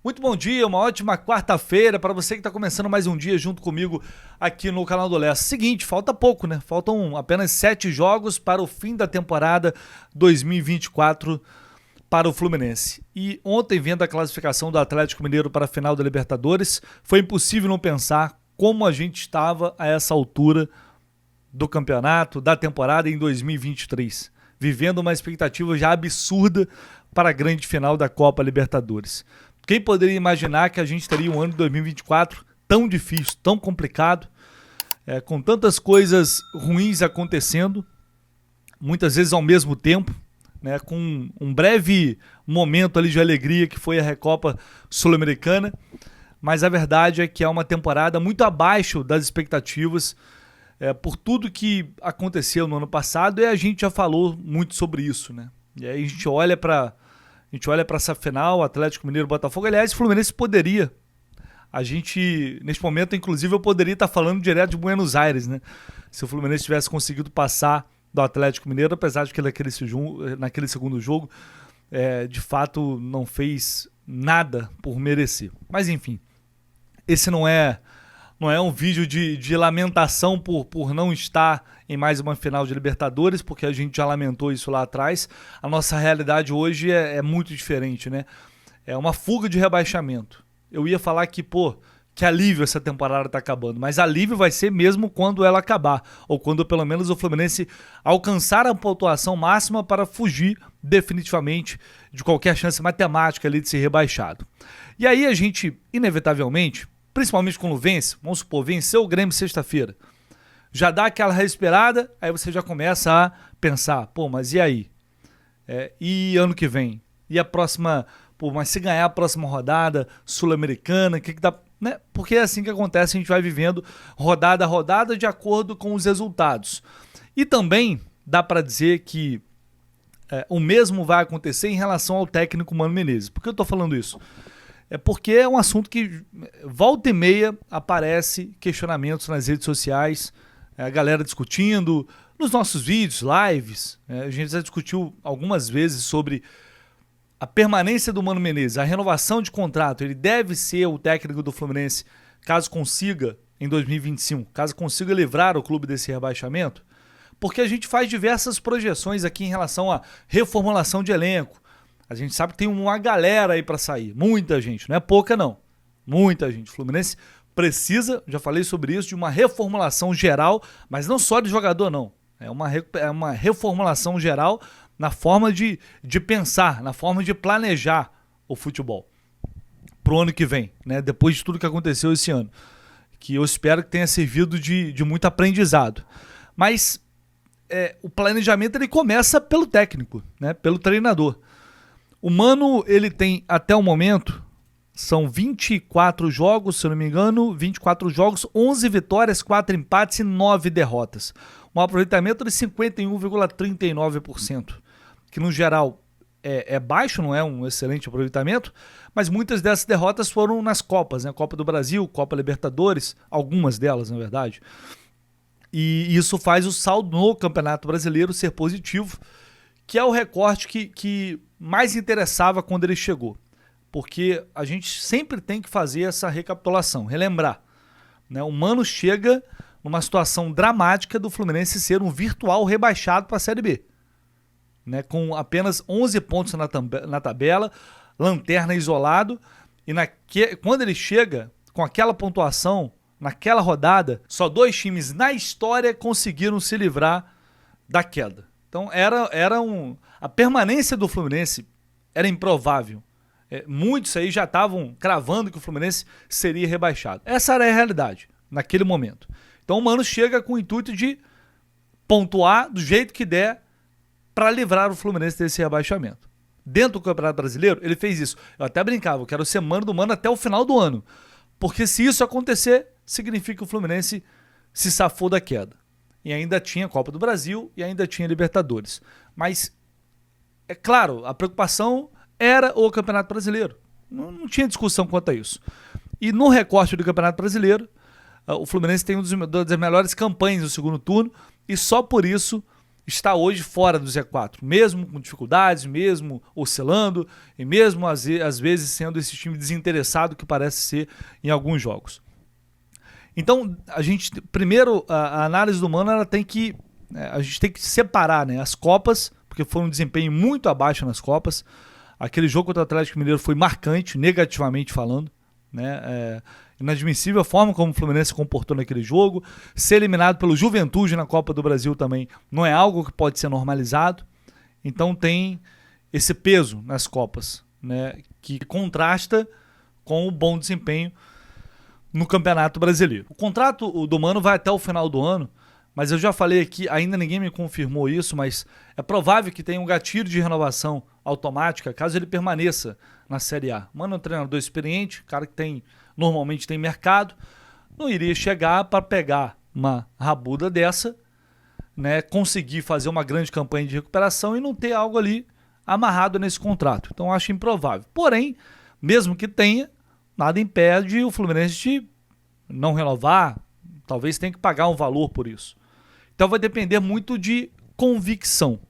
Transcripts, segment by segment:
Muito bom dia, uma ótima quarta-feira para você que está começando mais um dia junto comigo aqui no canal do Leste. Seguinte, falta pouco, né? Faltam apenas 7 jogos para o fim da temporada 2024 para o Fluminense. E ontem, vendo a classificação do Atlético Mineiro para a final da Libertadores, foi impossível não pensar como a gente estava a essa altura do campeonato, da temporada em 2023, vivendo uma expectativa já absurda para a grande final da Copa Libertadores. Quem poderia imaginar que a gente teria um ano de 2024 tão difícil, tão complicado, com tantas coisas ruins acontecendo, muitas vezes ao mesmo tempo, né, com um breve momento ali de alegria que foi a Recopa Sul-Americana, mas a verdade é que é uma temporada muito abaixo das expectativas por tudo que aconteceu no ano passado, e a gente já falou muito sobre isso, né? E aí a gente olha para essa final, Atlético Mineiro, Botafogo. Aliás, o Fluminense poderia. Neste momento, inclusive, eu poderia estar falando direto de Buenos Aires, né? Se o Fluminense tivesse conseguido passar do Atlético Mineiro, apesar de que naquele segundo jogo, de fato, não fez nada por merecer. Mas, enfim, esse não é um vídeo de lamentação por não estar em mais uma final de Libertadores, porque a gente já lamentou isso lá atrás. A nossa realidade hoje é muito diferente, né? É uma fuga de rebaixamento. Eu ia falar que alívio essa temporada tá acabando, mas alívio vai ser mesmo quando ela acabar, ou quando pelo menos o Fluminense alcançar a pontuação máxima para fugir definitivamente de qualquer chance matemática ali de ser rebaixado. E aí a gente, inevitavelmente, principalmente quando vence, vamos supor, venceu o Grêmio sexta-feira, já dá aquela respirada, aí você já começa a pensar, mas e aí? E ano que vem? E a próxima, mas se ganhar a próxima rodada sul-americana, o que dá, né? Porque é assim que acontece, a gente vai vivendo rodada a rodada de acordo com os resultados. E também dá para dizer que o mesmo vai acontecer em relação ao técnico Mano Menezes. Por que eu estou falando isso? É porque é um assunto que volta e meia aparece questionamentos nas redes sociais, a galera discutindo, nos nossos vídeos, lives, a gente já discutiu algumas vezes sobre a permanência do Mano Menezes, a renovação de contrato. Ele deve ser o técnico do Fluminense caso consiga, em 2025, caso consiga livrar o clube desse rebaixamento, porque a gente faz diversas projeções aqui em relação à reformulação de elenco. A gente sabe que tem uma galera aí para sair, muita gente, não é pouca não, muita gente. O Fluminense precisa, já falei sobre isso, de uma reformulação geral, mas não só de jogador não, é uma reformulação geral na forma de pensar, na forma de planejar o futebol pro ano que vem, né? Depois de tudo que aconteceu esse ano, que eu espero que tenha servido de muito aprendizado. Mas o planejamento ele começa pelo técnico, né? Pelo treinador. O Mano, ele tem até o momento, são 24 jogos, se eu não me engano, 24 jogos, 11 vitórias, 4 empates e 9 derrotas. Um aproveitamento de 51,39%, que no geral é baixo, não é um excelente aproveitamento, mas muitas dessas derrotas foram nas Copas, né? Copa do Brasil, Copa Libertadores, algumas delas, na verdade. E isso faz o saldo no Campeonato Brasileiro ser positivo, que é o recorte que mais interessava quando ele chegou. Porque a gente sempre tem que fazer essa recapitulação, relembrar, né? O Mano chega numa situação dramática do Fluminense ser um virtual rebaixado para a Série B, né? Com apenas 11 pontos na tabela, lanterna isolado, e quando ele chega com aquela pontuação, naquela rodada, só 2 times na história conseguiram se livrar da queda. Então a permanência do Fluminense era improvável. Muitos aí já estavam cravando que o Fluminense seria rebaixado. Essa era a realidade naquele momento. Então o Mano chega com o intuito de pontuar do jeito que der para livrar o Fluminense desse rebaixamento. Dentro do Campeonato Brasileiro, ele fez isso. Eu até brincava, eu quero ser Mano do Mano até o final do ano. Porque se isso acontecer, significa que o Fluminense se safou da queda. E ainda tinha Copa do Brasil e ainda tinha Libertadores. Mas, é claro, a preocupação era o Campeonato Brasileiro. Não tinha discussão quanto a isso. E no recorte do Campeonato Brasileiro, o Fluminense tem uma das melhores campanhas no segundo turno, e só por isso está hoje fora do Z4, mesmo com dificuldades, mesmo oscilando e mesmo às vezes sendo esse time desinteressado que parece ser em alguns jogos. Então, primeiro, a análise do Mano, a gente tem que separar, né, as Copas, porque foi um desempenho muito abaixo nas Copas. Aquele jogo contra o Atlético Mineiro foi marcante, negativamente falando, né? Inadmissível a forma como o Fluminense se comportou naquele jogo. Ser eliminado pelo Juventude na Copa do Brasil também não é algo que pode ser normalizado. Então tem esse peso nas Copas, né, que contrasta com o bom desempenho no Campeonato Brasileiro. O contrato do Mano vai até o final do ano, mas eu já falei aqui, ainda ninguém me confirmou isso, mas é provável que tenha um gatilho de renovação automática caso ele permaneça na Série A. Mano é um treinador experiente, cara que normalmente tem mercado, não iria chegar para pegar uma rabuda dessa, né, conseguir fazer uma grande campanha de recuperação e não ter algo ali amarrado nesse contrato. Então acho improvável. Porém, mesmo que tenha, nada impede o Fluminense de não renovar, talvez tenha que pagar um valor por isso. Então vai depender muito de convicção.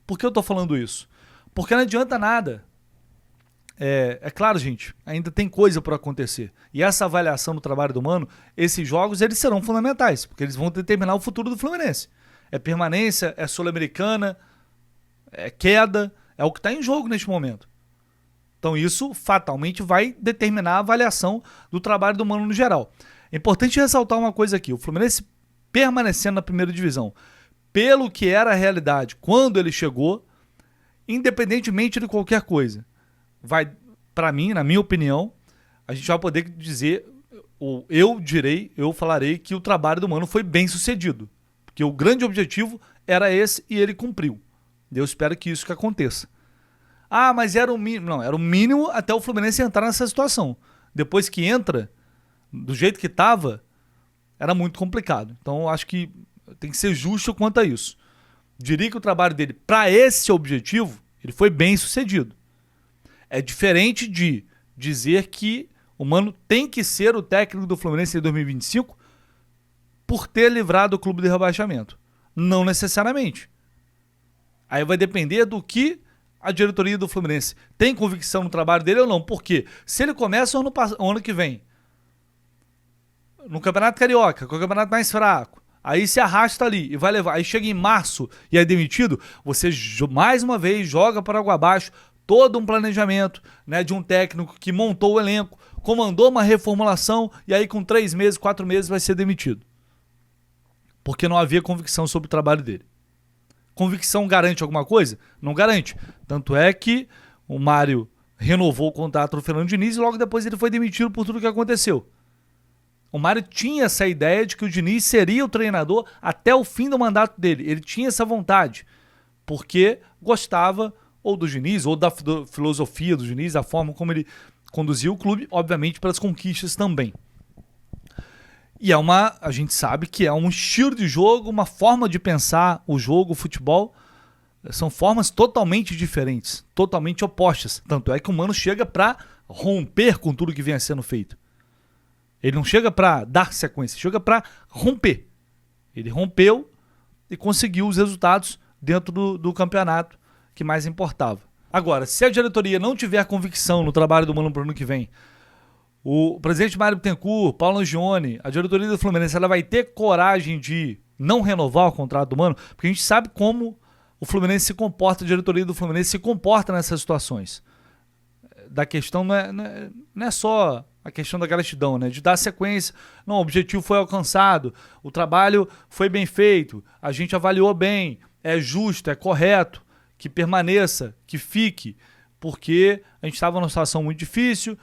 Por que eu estou falando isso? Porque não adianta nada. É claro, gente, ainda tem coisa por acontecer. E essa avaliação do trabalho do Mano, esses jogos eles serão fundamentais, porque eles vão determinar o futuro do Fluminense. É permanência, é Sul-Americana, é queda, é o que está em jogo neste momento. Então isso fatalmente vai determinar a avaliação do trabalho do Mano no geral. É importante ressaltar uma coisa aqui, o Fluminense permanecendo na primeira divisão, pelo que era a realidade quando ele chegou, independentemente de qualquer coisa, vai, para mim, na minha opinião, a gente vai poder dizer, ou eu falarei que o trabalho do Mano foi bem sucedido, porque o grande objetivo era esse e ele cumpriu. Eu espero que isso que aconteça. Ah, mas era o mínimo. Não, era o mínimo até o Fluminense entrar nessa situação. Depois que entra, do jeito que estava, era muito complicado. Então, eu acho que tem que ser justo quanto a isso. Diria que o trabalho dele, para esse objetivo, ele foi bem sucedido. É diferente de dizer que o Mano tem que ser o técnico do Fluminense em 2025 por ter livrado o clube de rebaixamento. Não necessariamente. Aí vai depender do que a diretoria do Fluminense tem convicção no trabalho dele ou não. Por quê? Se ele começa o ano que vem no Campeonato Carioca, que é o campeonato mais fraco, aí se arrasta ali e vai levar, aí chega em março e é demitido, você mais uma vez joga para água abaixo todo um planejamento, né, de um técnico que montou o elenco, comandou uma reformulação e aí com 3 meses, 4 meses vai ser demitido. Porque não havia convicção sobre o trabalho dele. Convicção garante alguma coisa? Não garante. Tanto é que o Mário renovou o contrato do Fernando Diniz e logo depois ele foi demitido por tudo que aconteceu. O Mário tinha essa ideia de que o Diniz seria o treinador até o fim do mandato dele. Ele tinha essa vontade, porque gostava ou do Diniz, ou da filosofia do Diniz, da forma como ele conduzia o clube, obviamente pelas conquistas também. E a gente sabe que é um estilo de jogo, uma forma de pensar o jogo, o futebol. São formas totalmente diferentes, totalmente opostas. Tanto é que o Mano chega para romper com tudo que vinha sendo feito. Ele não chega para dar sequência, chega para romper. Ele rompeu e conseguiu os resultados dentro do campeonato que mais importava. Agora, se a diretoria não tiver convicção no trabalho do Mano para o ano que vem, o presidente Mário Bittencourt, Paulo Angione, a diretoria do Fluminense, ela vai ter coragem de não renovar o contrato do Mano? Porque a gente sabe como o Fluminense se comporta, a diretoria do Fluminense se comporta nessas situações. Da questão não é só a questão da gratidão, né? De dar sequência. Não, o objetivo foi alcançado, o trabalho foi bem feito, a gente avaliou bem, é justo, é correto, que permaneça, que fique, porque a gente estava numa situação muito difícil.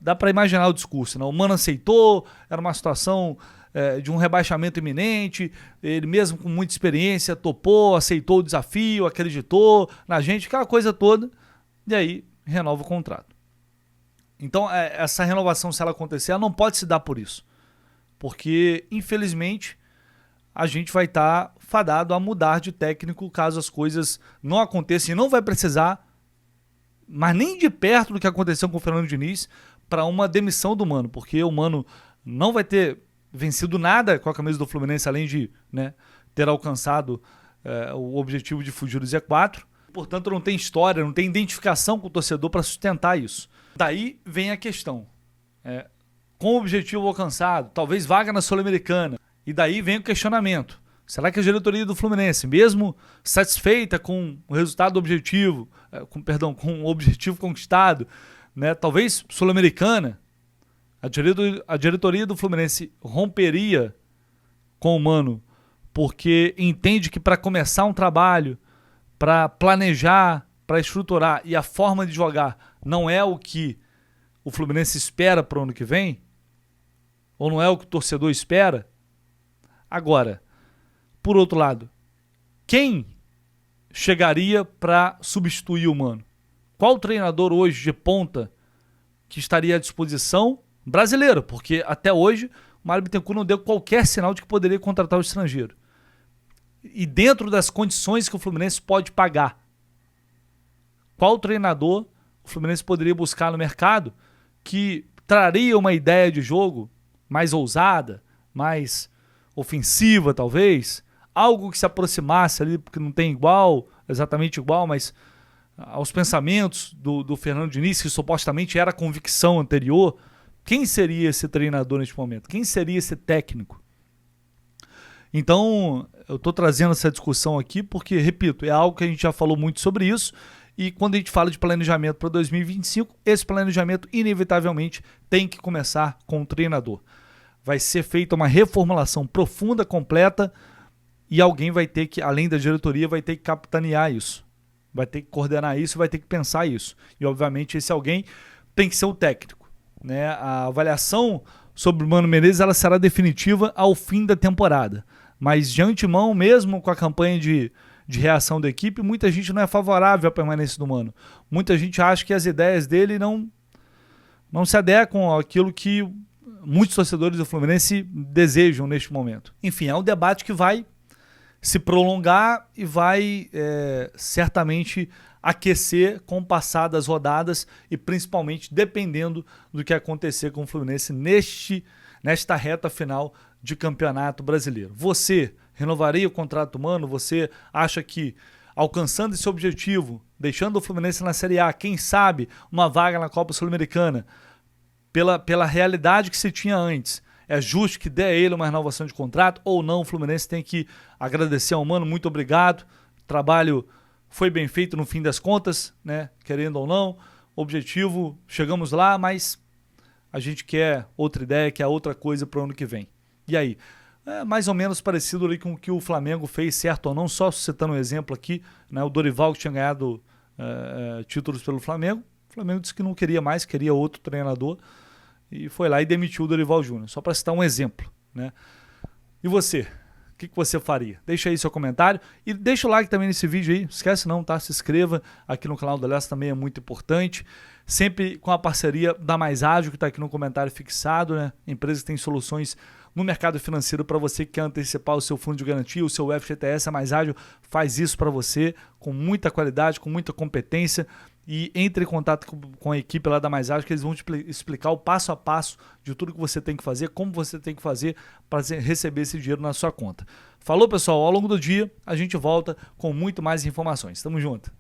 Dá para imaginar o discurso, né? O Mano aceitou, era uma situação de um rebaixamento iminente, ele mesmo com muita experiência topou, aceitou o desafio, acreditou na gente, aquela coisa toda, e aí renova o contrato. Então essa renovação, se ela acontecer, ela não pode se dar por isso, porque infelizmente a gente vai estar fadado a mudar de técnico caso as coisas não aconteçam, e não vai precisar, mas nem de perto do que aconteceu com o Fernando Diniz, para uma demissão do Mano, porque o Mano não vai ter vencido nada com a camisa do Fluminense, além de, né, ter alcançado o objetivo de fugir do Z4. Portanto, não tem história, não tem identificação com o torcedor para sustentar isso. Daí vem a questão. Com o objetivo alcançado, talvez vaga na Sul-Americana. E daí vem o questionamento. Será que a diretoria do Fluminense, mesmo satisfeita com o resultado do objetivo, com o objetivo conquistado, né, talvez Sul-Americana, a diretoria do Fluminense romperia com o Mano porque entende que para começar um trabalho, para planejar, para estruturar e a forma de jogar não é o que o Fluminense espera para o ano que vem, ou não é o que o torcedor espera. Agora, por outro lado, quem chegaria para substituir o Mano? Qual treinador hoje de ponta que estaria à disposição? Brasileiro, porque até hoje o Mário Bittencourt não deu qualquer sinal de que poderia contratar o estrangeiro. E dentro das condições que o Fluminense pode pagar, qual treinador o Fluminense poderia buscar no mercado que traria uma ideia de jogo mais ousada, mais ofensiva talvez, algo que se aproximasse ali, porque não tem exatamente igual, mas aos pensamentos do Fernando Diniz, que supostamente era a convicção anterior. Quem seria esse treinador neste momento? Quem seria esse técnico? Então, eu estou trazendo essa discussão aqui porque, repito, é algo que a gente já falou muito sobre isso, e quando a gente fala de planejamento para 2025, esse planejamento inevitavelmente tem que começar com o treinador. Vai ser feita uma reformulação profunda, completa, e alguém vai ter que, além da diretoria, vai ter que capitanear isso. Vai ter que coordenar isso, vai ter que pensar isso. E, obviamente, esse alguém tem que ser o técnico, né? A avaliação sobre o Mano Menezes ela será definitiva ao fim da temporada. Mas, de antemão, mesmo com a campanha de reação da equipe, muita gente não é favorável à permanência do Mano. Muita gente acha que as ideias dele não se adequam àquilo que muitos torcedores do Fluminense desejam neste momento. Enfim, é um debate que vai se prolongar e vai certamente aquecer com o passar das rodadas e principalmente dependendo do que acontecer com o Fluminense nesta reta final de Campeonato Brasileiro. Você renovaria o contrato do Mano? Você acha que, alcançando esse objetivo, deixando o Fluminense na Série A, quem sabe uma vaga na Copa Sul-Americana, pela realidade que se tinha antes, é justo que dê a ele uma renovação de contrato ou não? O Fluminense tem que agradecer ao Mano, muito obrigado, o trabalho foi bem feito no fim das contas, né? Querendo ou não, objetivo, chegamos lá, mas a gente quer outra ideia, quer outra coisa para o ano que vem. E aí? É mais ou menos parecido ali com o que o Flamengo fez, certo ou não, só citando um exemplo aqui, né? O Dorival que tinha ganhado títulos pelo Flamengo, o Flamengo disse que não queria mais, queria outro treinador, e foi lá e demitiu o Dorival Júnior, só para citar um exemplo, né? E você? O que você faria? Deixa aí seu comentário e deixa o like também nesse vídeo aí, esquece não, tá? Se inscreva aqui no canal do Leste, também é muito importante, sempre com a parceria da Mais Ágil, que está aqui no comentário fixado, né? Empresa que tem soluções no mercado financeiro para você que quer antecipar o seu fundo de garantia, o seu FGTS, a Mais Ágil faz isso para você com muita qualidade, com muita competência. E entre em contato com a equipe lá da Mais Ágil, que eles vão te explicar o passo a passo de tudo que você tem que fazer, como você tem que fazer para receber esse dinheiro na sua conta. Falou, pessoal? Ao longo do dia a gente volta com muito mais informações. Tamo junto!